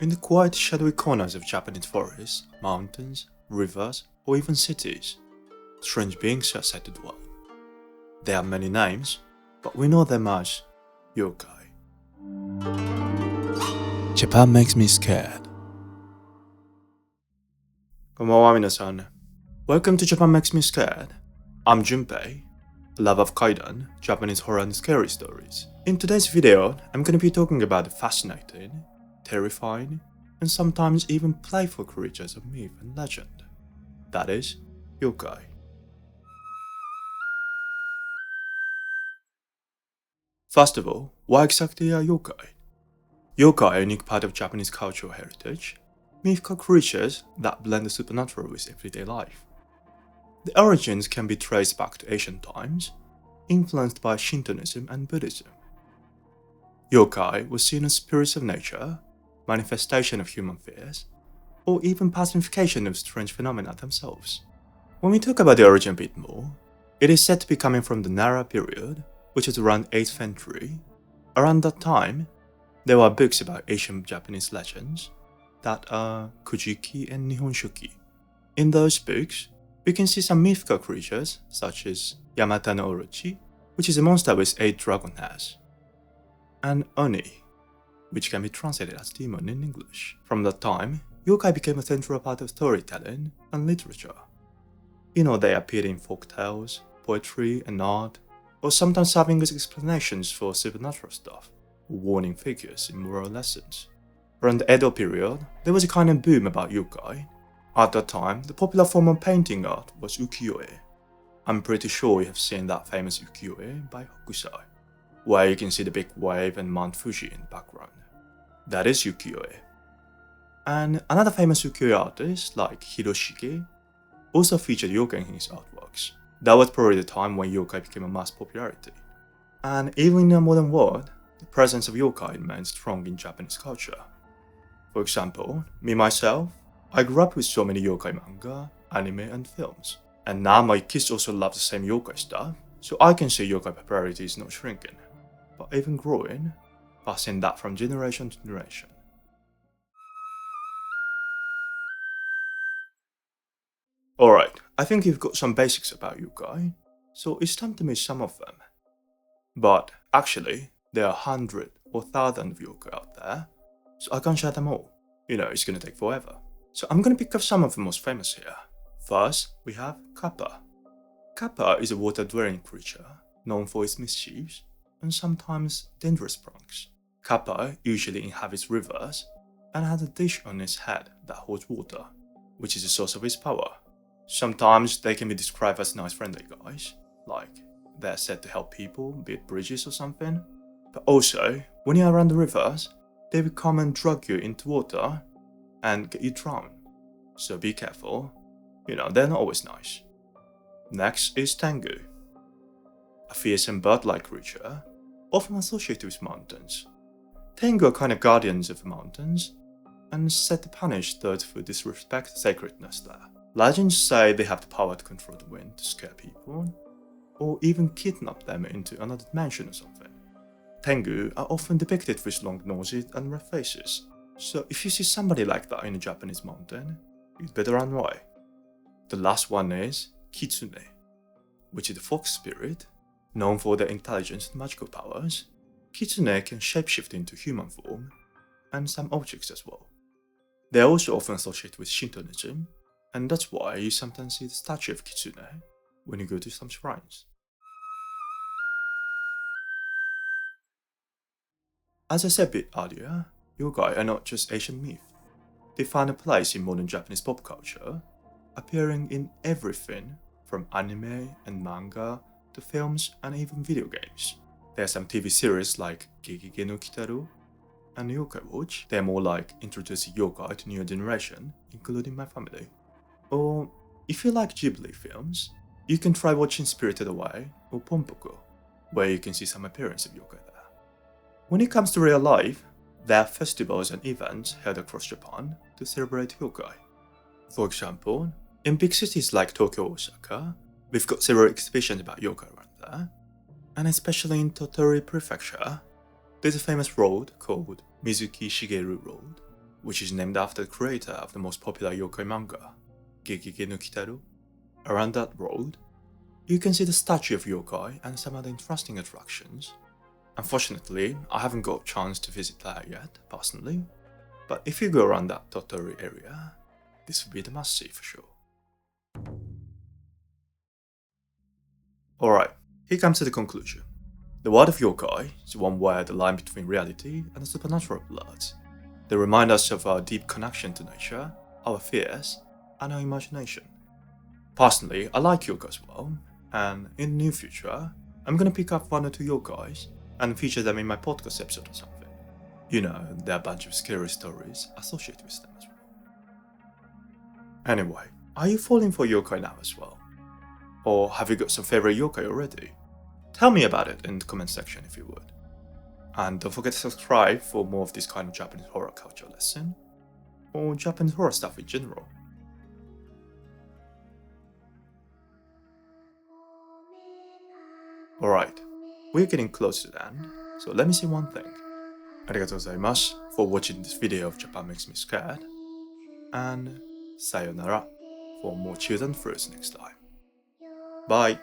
In the quiet, shadowy corners of Japanese forests, mountains, rivers, or even cities, strange beings are said to dwell. They have many names, but we know them as Yokai. Japan makes me scared. こんばんは皆さん。Welcome to Japan Makes Me Scared. I'm Junpei, a lover of kaidan, Japanese horror and scary stories. In today's video, I'm going to be talking about the fascinating, terrifying, and sometimes even playful creatures of myth and legend. That is, yokai. First of all, why exactly are yokai? Yokai are a unique part of Japanese cultural heritage, mythical creatures that blend the supernatural with everyday life. The origins can be traced back to ancient times, influenced by Shintoism and Buddhism. Yokai was seen as spirits of nature, manifestation of human fears, or even personification of strange phenomena themselves. When we talk about the origin a bit more, it is said to be coming from the Nara period, which is around 8th century. Around that time, there were books about ancient Japanese legends that are Kojiki and Nihonshoki. In those books, we can see some mythical creatures such as Yamata no Orochi, which is a monster with 8 dragon heads, and Oni, which can be translated as demon in English. From that time, yokai became a central part of storytelling and literature. They appeared in folk tales, poetry, and art, or sometimes serving as explanations for supernatural stuff, or warning figures in moral lessons. Around the Edo period, there was a kind of boom about yokai. At that time, the popular form of painting art was ukiyo-e. I'm pretty sure you have seen that famous ukiyo-e by Hokusai, where you can see the big wave and Mount Fuji in the background. That is ukiyo-e. And another famous ukiyo-e artist, like Hiroshige, also featured yokai in his artworks. That was probably the time when yokai became a mass popularity. And even in the modern world, the presence of yokai remains strong in Japanese culture. For example, me myself, I grew up with so many yokai manga, anime, and films. And now my kids also love the same yokai stuff, so I can say yokai popularity is not shrinking, but even growing, passing that from generation to generation. Alright, I think you've got some basics about yokai, so it's time to meet some of them. But actually, there are hundreds or thousands of yokai out there, so I can't share them all. It's gonna take forever. So I'm gonna pick up some of the most famous here. First, we have Kappa. Kappa is a water-dwelling creature known for its mischiefs and sometimes dangerous pranks. Kappa usually inhabits rivers and has a dish on its head that holds water, which is the source of its power. Sometimes they can be described as nice friendly guys, like they're said to help people build bridges or something. But also, when you're around the rivers, they will come and drag you into water and get you drowned. So be careful, they're not always nice. Next is Tengu, a fearsome bird-like creature, often associated with mountains. Tengu are kind of guardians of the mountains, and said to punish those who disrespect sacredness there. Legends say they have the power to control the wind to scare people, or even kidnap them into another dimension or something. Tengu are often depicted with long noses and red faces, so if you see somebody like that in a Japanese mountain, you'd better run away. The last one is Kitsune, which is the fox spirit, known for their intelligence and magical powers. Kitsune can shapeshift into human form, and some objects as well. They are also often associated with Shintoism, and that's why you sometimes see the statue of Kitsune when you go to some shrines. As I said a bit earlier, yokai are not just ancient myth. They find a place in modern Japanese pop culture, appearing in everything from anime and manga to films and even video games. There are some TV series like Gegege no Kitaro and Yokai Watch. They're more like introducing yokai to new generation, including my family. Or if you like Ghibli films, you can try watching Spirited Away or Ponpoko, where you can see some appearance of yokai there. When it comes to real life, there are festivals and events held across Japan to celebrate yokai. For example, in big cities like Tokyo or Osaka, we've got several exhibitions about yokai around there, and especially in Tottori Prefecture, there's a famous road called Mizuki Shigeru Road, which is named after the creator of the most popular yokai manga, Gegege no Kitaru. Around that road, you can see the statue of Yokai and some other interesting attractions. Unfortunately, I haven't got a chance to visit that yet, personally, but if you go around that Tottori area, this would be the must-see for sure. Alright, here comes to the conclusion. The world of yokai is one where the line between reality and the supernatural blurs. They remind us of our deep connection to nature, our fears, and our imagination. Personally, I like yokai as well, and in the near future, I'm gonna pick up one or two yokais and feature them in my podcast episode or something. You know, there are a bunch of scary stories associated with them as well. Anyway, are you falling for yokai now as well? Or have you got some favorite yokai already? Tell me about it in the comment section if you would. And don't forget to subscribe for more of this kind of Japanese horror culture lesson, or Japanese horror stuff in general. Alright, we're getting close to the end, so let me say one thing. Arigatou gozaimasu for watching this video of Japan Makes Me Scared, and sayonara for more chilled and fruits next time. Bye!